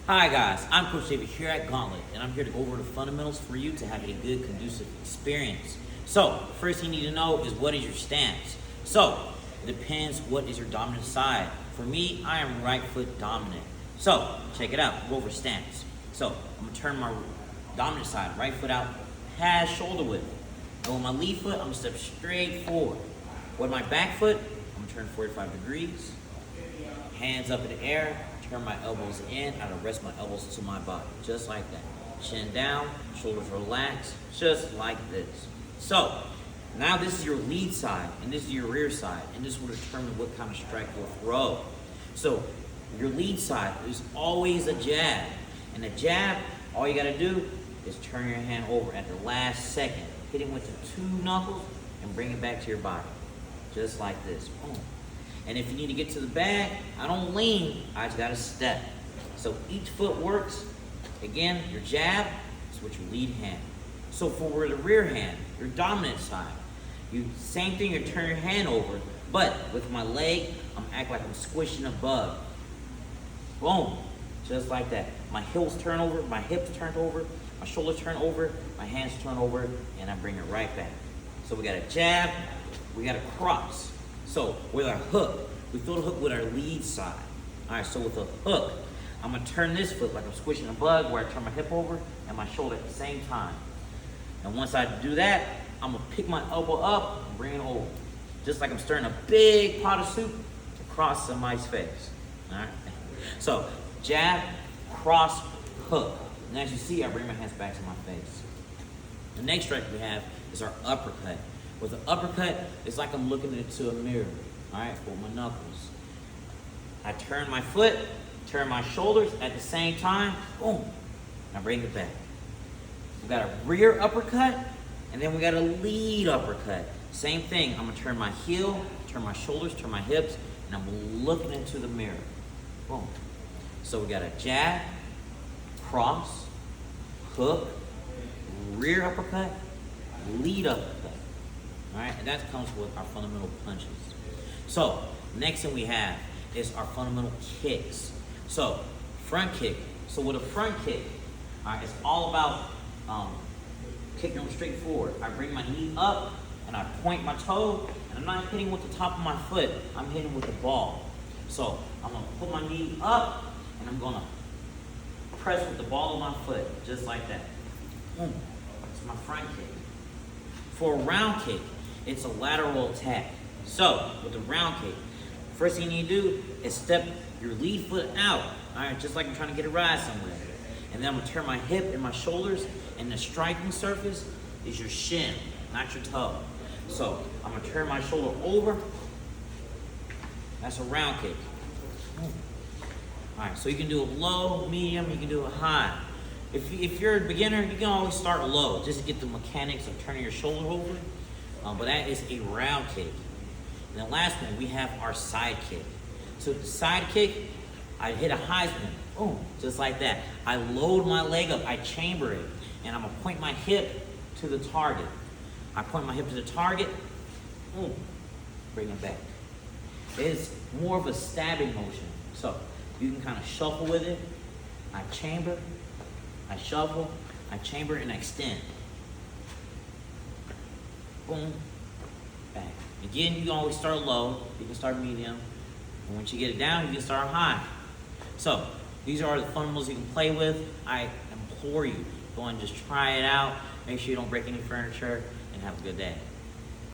Hi guys, I'm Coach David here at Gauntlet, and I'm here to go over the fundamentals for you to have a good, conducive experience. So, first thing you need to know is what is your stance. So, it depends what is your dominant side. For me, I am right foot dominant. So, check it out, go over stance. So, I'm going to turn my dominant side, right foot out, past shoulder width. And with my lead foot, I'm going to step straight forward. With my back foot, I'm going to turn 45 degrees, hands up in the air, turn my elbows in, I rest my elbows to my body, just like that. Chin down, shoulders relaxed, just like this. So, now this is your lead side, and this is your rear side, and this will determine what kind of strike you'll throw. So, your lead side is always a jab, and a jab, all you gotta do is turn your hand over at the last second, hit it with the two knuckles, and bring it back to your body, just like this. Boom. And if you need to get to the bag, I don't lean, I just gotta step. So each foot works. Again, your jab is with your lead hand. So for the rear hand, your dominant side, same thing, you turn your hand over, but with my leg, I'm acting like I'm squishing a bug. Boom, just like that. My heels turn over, my hips turn over, my shoulders turn over, my hands turn over, and I bring it right back. So we got a jab, we got a cross. So with our hook, we throw the hook with our lead side. All right, so with the hook, I'm gonna turn this foot like I'm squishing a bug, where I turn my hip over and my shoulder at the same time. And once I do that, I'm gonna pick my elbow up and bring it over. Just like I'm stirring a big pot of soup across somebody's face. All right, so jab, cross, hook. And as you see, I bring my hands back to my face. The next strike we have is our uppercut. With the uppercut, it's like I'm looking into a mirror, all right, with my knuckles. I turn my foot, turn my shoulders at the same time, boom, I bring it back. We got a rear uppercut, and then we got a lead uppercut. Same thing, I'm gonna turn my heel, turn my shoulders, turn my hips, and I'm looking into the mirror, boom. So we got a jab, cross, hook, rear uppercut, lead uppercut. All right, and that comes with our fundamental punches. So, next thing we have is our fundamental kicks. So, front kick. So with a front kick, all right, it's all about kicking them straight forward. I bring my knee up and I point my toe, and I'm not hitting with the top of my foot, I'm hitting with the ball. So, I'm gonna put my knee up and I'm gonna press with the ball of my foot, just like that. Boom. That's my front kick. For a round kick, it's a lateral attack. So, with the round kick, first thing you need to do is step your lead foot out, all right, just like I'm trying to get a ride somewhere. And then I'm gonna turn my hip and my shoulders, and the striking surface is your shin, not your toe. So, I'm gonna turn my shoulder over. That's a round kick. All right, so you can do a low, medium, you can do a high. If you're a beginner, you can always start low, just to get the mechanics of turning your shoulder over. But that is a round kick. And the last one, we have our side kick. So the side kick, I hit a Heisman, boom, just like that. I load my leg up, I chamber it, and I'm gonna point my hip to the target. I point my hip to the target, boom, bring it back. It's more of a stabbing motion. So you can kind of shuffle with it. I chamber, I shuffle, I chamber, and I extend. Boom, back. Again, you can always start low, you can start medium, and once you get it down, you can start high. So, these are the fundamentals you can play with. I implore you, go and just try it out, make sure you don't break any furniture, and have a good day.